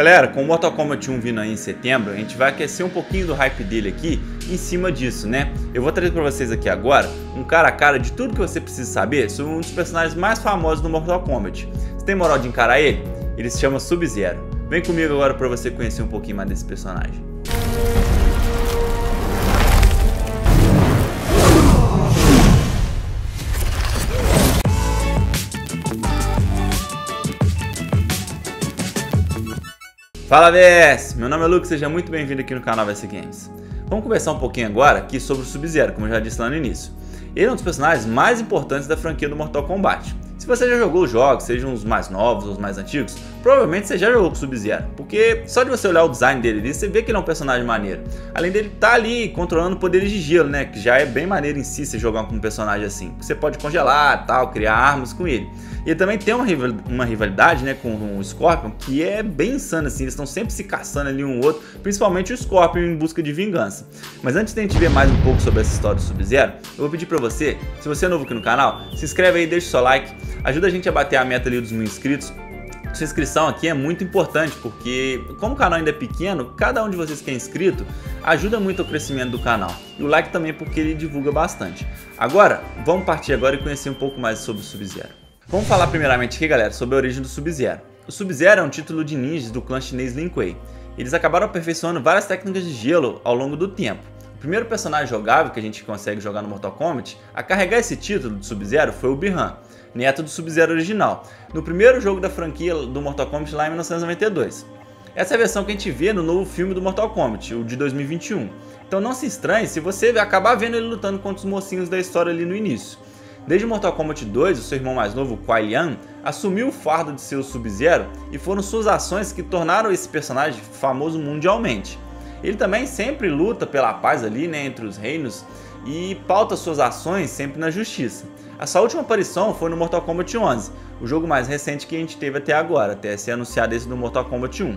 Galera, com o Mortal Kombat 1 vindo aí em setembro, a gente vai aquecer um pouquinho do hype dele aqui em cima disso, né? Eu vou trazer pra vocês aqui agora um cara a cara de tudo que você precisa saber sobre um dos personagens mais famosos do Mortal Kombat. Você tem moral de encarar ele? Ele se chama Sub-Zero. Vem comigo agora pra você conhecer um pouquinho mais desse personagem. Fala VS, meu nome é Lucas, seja muito bem-vindo aqui no canal VS Games. Vamos conversar um pouquinho agora aqui sobre o Sub-Zero, como eu já disse lá no início. Ele é um dos personagens mais importantes da franquia do Mortal Kombat. Se você já jogou os jogos, sejam os mais novos ou os mais antigos, provavelmente você já jogou com o Sub-Zero, porque só de você olhar o design dele ali, você vê que ele é um personagem maneiro. Além dele estar ali controlando poderes de gelo, né, que já é bem maneiro em si você jogar com um personagem assim. Você pode congelar, tal, criar armas com ele. E ele também tem uma rivalidade, né, com o Scorpion, que é bem insana assim, eles estão sempre se caçando ali um ou outro, principalmente o Scorpion em busca de vingança. Mas antes de a gente ver mais um pouco sobre essa história do Sub-Zero, eu vou pedir pra você, se você é novo aqui no canal, se inscreve aí, deixa o seu like, ajuda a gente a bater a meta ali dos 1000 inscritos. Sua inscrição aqui é muito importante, porque como o canal ainda é pequeno, cada um de vocês que é inscrito ajuda muito ao crescimento do canal. E o like também, porque ele divulga bastante. Agora, vamos partir agora e conhecer um pouco mais sobre o Sub-Zero. Vamos falar primeiramente aqui, galera, sobre a origem do Sub-Zero. O Sub-Zero é um título de ninjas do clã chinês Lin Kuei. Eles acabaram aperfeiçoando várias técnicas de gelo ao longo do tempo. O primeiro personagem jogável que a gente consegue jogar no Mortal Kombat a carregar esse título do Sub-Zero foi o Bi-Han, neto do Sub-Zero original, no primeiro jogo da franquia do Mortal Kombat lá em 1992. Essa é a versão que a gente vê no novo filme do Mortal Kombat, o de 2021. Então não se estranhe se você acabar vendo ele lutando contra os mocinhos da história ali no início. Desde o Mortal Kombat 2, o seu irmão mais novo, Kuai Liang, assumiu o fardo de ser o Sub-Zero e foram suas ações que tornaram esse personagem famoso mundialmente. Ele também sempre luta pela paz ali, né, entre os reinos e pauta suas ações sempre na justiça. A sua última aparição foi no Mortal Kombat 11, o jogo mais recente que a gente teve até agora, até ser anunciado esse do Mortal Kombat 1.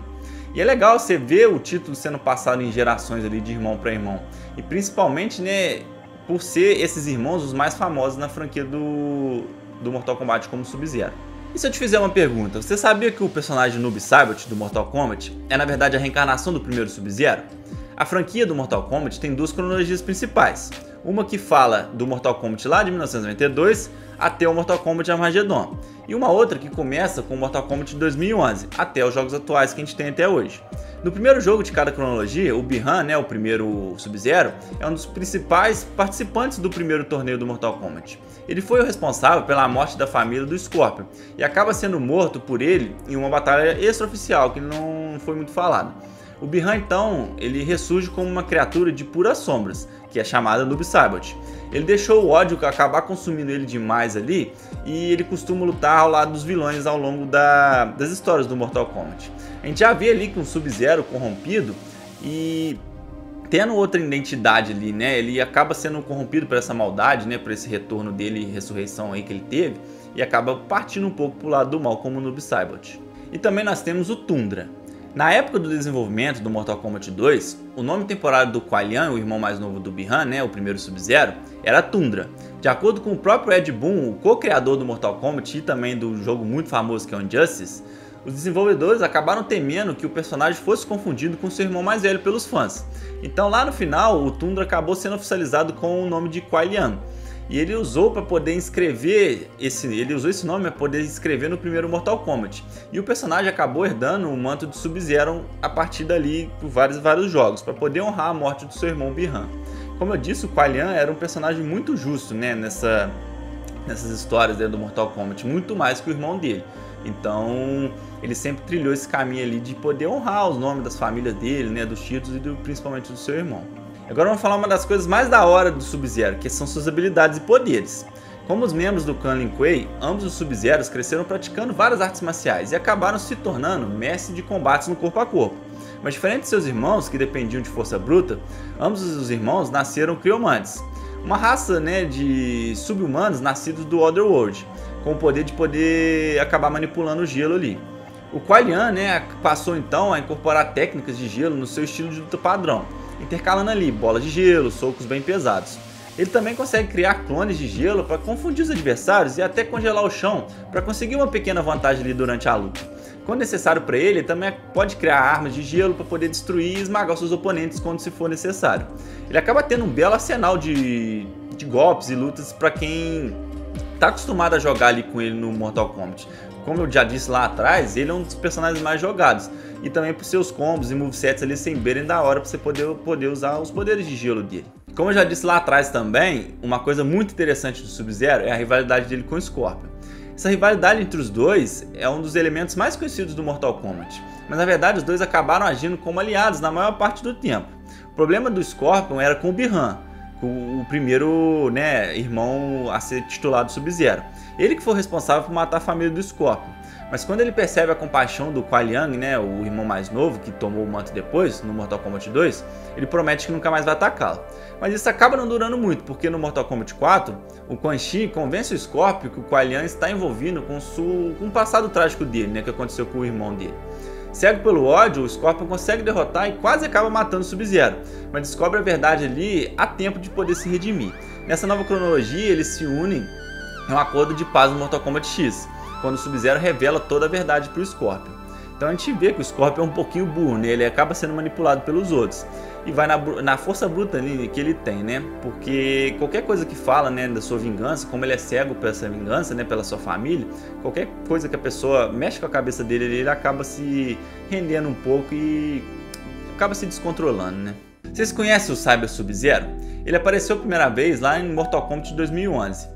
E é legal você ver o título sendo passado em gerações ali de irmão para irmão, e principalmente, né, por ser esses irmãos os mais famosos na franquia do Mortal Kombat como Sub-Zero. E se eu te fizer uma pergunta, você sabia que o personagem Noob Saibot do Mortal Kombat é na verdade a reencarnação do primeiro Sub-Zero? A franquia do Mortal Kombat tem duas cronologias principais, uma que fala do Mortal Kombat lá de 1992 até o Mortal Kombat Armageddon, e uma outra que começa com o Mortal Kombat de 2011 até os jogos atuais que a gente tem até hoje. No primeiro jogo de cada cronologia, o Bi-Han, né, o primeiro Sub-Zero, é um dos principais participantes do primeiro torneio do Mortal Kombat. Ele foi o responsável pela morte da família do Scorpion e acaba sendo morto por ele em uma batalha extraoficial que não foi muito falada. O Bi-Han então, ele ressurge como uma criatura de puras sombras, que é chamada Noob Saibot. Ele deixou o ódio acabar consumindo ele demais ali e ele costuma lutar ao lado dos vilões ao longo das histórias do Mortal Kombat. A gente já vê ali que um Sub-Zero corrompido e tendo outra identidade ali, né? Ele acaba sendo corrompido por essa maldade, né? Por esse retorno dele e ressurreição aí que ele teve e acaba partindo um pouco pro lado do mal como o Noob Saibot. E também nós temos o Tundra. Na época do desenvolvimento do Mortal Kombat 2, o nome temporário do Kuai Liang, o irmão mais novo do Bi-Han, né, o primeiro Sub-Zero, era Tundra. De acordo com o próprio Ed Boon, o co-criador do Mortal Kombat e também do jogo muito famoso que é o Injustice, os desenvolvedores acabaram temendo que o personagem fosse confundido com seu irmão mais velho pelos fãs. Então lá no final, o Tundra acabou sendo oficializado com o nome de Kuai Liang. E ele usou para poder inscrever esse nome para poder inscrever no primeiro Mortal Kombat. E o personagem acabou herdando o manto de Sub-Zero a partir dali por vários jogos, para poder honrar a morte do seu irmão Bi-Han. Como eu disse, o Kuai Liang era um personagem muito justo, né, nessas histórias do Mortal Kombat, muito mais que o irmão dele. Então ele sempre trilhou esse caminho ali de poder honrar os nomes das famílias dele, né, dos títulos e principalmente do seu irmão. Agora vamos falar uma das coisas mais da hora do Sub-Zero, que são suas habilidades e poderes. Como os membros do clã Lin Kuei, ambos os Sub-Zeros cresceram praticando várias artes marciais e acabaram se tornando mestres de combates no corpo a corpo. Mas diferente de seus irmãos, que dependiam de força bruta, ambos os irmãos nasceram criomantes, uma raça, né, de sub-humanos nascidos do Otherworld, com o poder de poder acabar manipulando o gelo ali. O Kuai Liang, né, passou então a incorporar técnicas de gelo no seu estilo de luta padrão, intercalando ali bolas de gelo, socos bem pesados. Ele também consegue criar clones de gelo para confundir os adversários e até congelar o chão para conseguir uma pequena vantagem ali durante a luta. Quando necessário para ele, também pode criar armas de gelo para poder destruir e esmagar os seus oponentes quando se for necessário. Ele acaba tendo um belo arsenal de golpes e lutas para quem está acostumado a jogar ali com ele no Mortal Kombat. Como eu já disse lá atrás, ele é um dos personagens mais jogados. E também por seus combos e movesets ali sem berem da hora para você poder usar os poderes de gelo dele. Como eu já disse lá atrás também, uma coisa muito interessante do Sub-Zero é a rivalidade dele com o Scorpion. Essa rivalidade entre os dois é um dos elementos mais conhecidos do Mortal Kombat, mas na verdade os dois acabaram agindo como aliados na maior parte do tempo. O problema do Scorpion era com o Bi-Han, o primeiro irmão a ser titulado Sub-Zero. Ele que foi responsável por matar a família do Scorpion. Mas quando ele percebe a compaixão do Kuai Liang, o irmão mais novo, que tomou o manto depois, no Mortal Kombat 2, ele promete que nunca mais vai atacá-lo. Mas isso acaba não durando muito, porque no Mortal Kombat 4, o Quan Chi convence o Scorpion que o Kuai Liang está envolvido com o passado trágico dele, que aconteceu com o irmão dele. Cego pelo ódio, o Scorpion consegue derrotar e quase acaba matando o Sub-Zero, mas descobre a verdade ali a tempo de poder se redimir. Nessa nova cronologia, eles se unem em um acordo de paz no Mortal Kombat X, quando o Sub-Zero revela toda a verdade para o Scorpion. Então a gente vê que o Scorpion é um pouquinho burro, ele acaba sendo manipulado pelos outros. E vai na força bruta que ele tem, porque qualquer coisa que fala da sua vingança, como ele é cego pela essa vingança, pela sua família, qualquer coisa que a pessoa mexe com a cabeça dele, ele acaba se rendendo um pouco e acaba se descontrolando. Vocês conhecem o Cyber Sub-Zero? Ele apareceu a primeira vez lá em Mortal Kombat de 2011.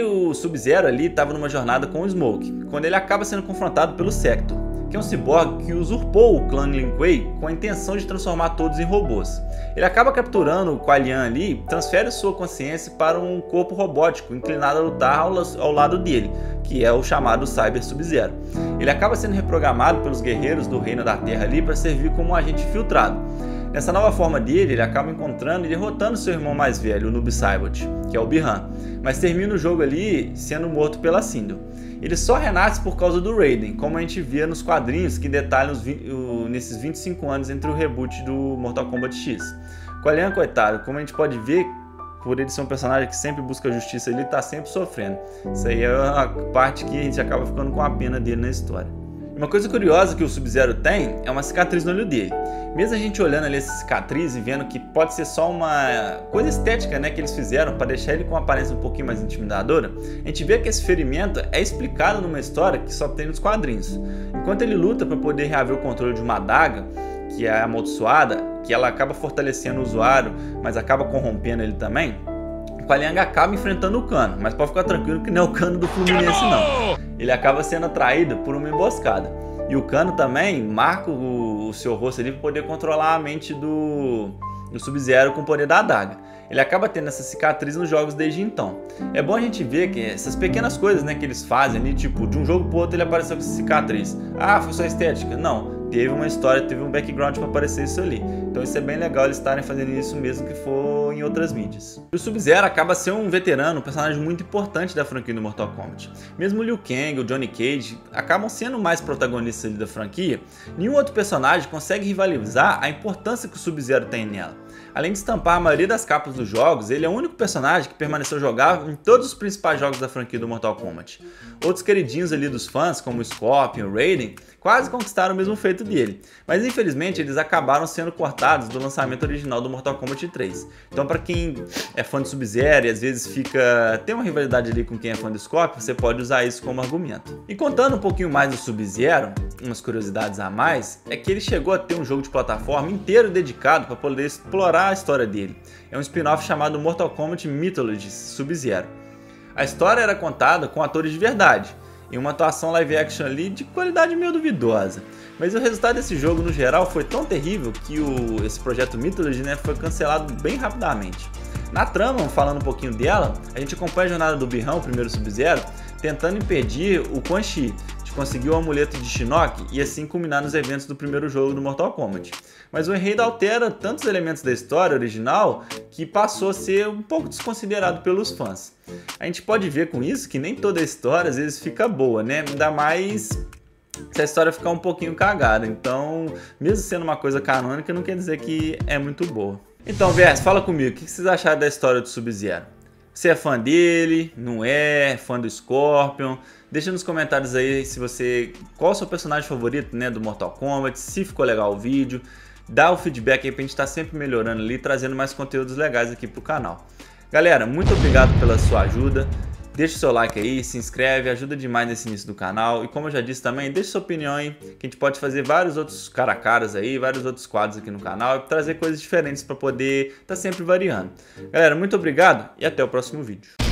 O Sub-Zero ali estava numa jornada com o Smoke, quando ele acaba sendo confrontado pelo Sector, que é um ciborgue que usurpou o clã Lin Kuei com a intenção de transformar todos em robôs. Ele acaba capturando o Kuai Liang ali e transfere sua consciência para um corpo robótico inclinado a lutar ao lado dele, que é o chamado Cyber Sub-Zero. Ele acaba sendo reprogramado pelos guerreiros do Reino da Terra ali para servir como um agente filtrado. Nessa nova forma dele, ele acaba encontrando e derrotando seu irmão mais velho, o Noob Saibot, que é o Bi-Han, mas termina o jogo ali sendo morto pela Sindel. Ele só renasce por causa do Raiden, como a gente via nos quadrinhos que detalham nesses 25 anos entre o reboot do Mortal Kombat X. Kuai Liang, coitado, como a gente pode ver, por ele ser um personagem que sempre busca justiça, ele está sempre sofrendo. Isso aí é a parte que a gente acaba ficando com a pena dele na história. Uma coisa curiosa que o Sub-Zero tem é uma cicatriz no olho dele. Mesmo a gente olhando ali essa cicatriz e vendo que pode ser só uma coisa estética que eles fizeram para deixar ele com uma aparência um pouquinho mais intimidadora, a gente vê que esse ferimento é explicado numa história que só tem nos quadrinhos. Enquanto ele luta para poder reaver o controle de uma adaga, que é amaldiçoada, que ela acaba fortalecendo o usuário, mas acaba corrompendo ele também, o Kuai Liang acaba enfrentando o Kano, mas pode ficar tranquilo que não é o Kano do Fluminense não. Ele acaba sendo atraído por uma emboscada. E o Kano também marca o seu rosto ali para poder controlar a mente do Sub-Zero com o poder da adaga. Ele acaba tendo essa cicatriz nos jogos desde então. É bom a gente ver que essas pequenas coisas que eles fazem ali, tipo, de um jogo pro outro ele apareceu com essa cicatriz. Ah, foi só estética? Não. Teve uma história, teve um background para aparecer isso ali. Então isso é bem legal eles estarem fazendo isso mesmo que for em outras mídias. O Sub-Zero acaba sendo um veterano, um personagem muito importante da franquia do Mortal Kombat. Mesmo o Liu Kang, o Johnny Cage acabam sendo mais protagonistas ali da franquia, nenhum outro personagem consegue rivalizar a importância que o Sub-Zero tem nela. Além de estampar a maioria das capas dos jogos, ele é o único personagem que permaneceu jogável em todos os principais jogos da franquia do Mortal Kombat. Outros queridinhos ali dos fãs, como o Scorpion e o Raiden, quase conquistaram o mesmo feito dele, mas infelizmente eles acabaram sendo cortados do lançamento original do Mortal Kombat 3. Então para quem é fã de Sub-Zero e às vezes tem uma rivalidade ali com quem é fã do Scorpion, você pode usar isso como argumento. E contando um pouquinho mais do Sub-Zero, umas curiosidades a mais, é que ele chegou a ter um jogo de plataforma inteiro dedicado para poder explorar a história dele. É um spin-off chamado Mortal Kombat Mythologies Sub-Zero. A história era contada com atores de verdade, e uma atuação live action ali de qualidade meio duvidosa. Mas o resultado desse jogo no geral foi tão terrível que esse projeto Mythology foi cancelado bem rapidamente. Na trama, falando um pouquinho dela, a gente acompanha a jornada do Bi-Han, o primeiro Sub-Zero, tentando impedir o Quan Chi de conseguir o amuleto de Shinnok e assim culminar nos eventos do primeiro jogo do Mortal Kombat. Mas o enredo altera tantos elementos da história original que passou a ser um pouco desconsiderado pelos fãs. A gente pode ver com isso que nem toda a história às vezes fica boa, ainda mais se a história ficar um pouquinho cagada. Então, mesmo sendo uma coisa canônica, não quer dizer que é muito boa. Então, Vers, fala comigo, o que vocês acharam da história do Sub-Zero? Você é fã dele? Não é? Fã do Scorpion? Deixa nos comentários aí qual é o seu personagem favorito, né, do Mortal Kombat, se ficou legal o vídeo. Dá o feedback aí pra gente estar sempre melhorando ali, trazendo mais conteúdos legais aqui pro canal. Galera, muito obrigado pela sua ajuda. Deixa o seu like aí, se inscreve, ajuda demais nesse início do canal. E como eu já disse também, deixa sua opinião aí, que a gente pode fazer vários outros cara a caras aí, vários outros quadros aqui no canal e trazer coisas diferentes para poder estar sempre variando. Galera, muito obrigado e até o próximo vídeo.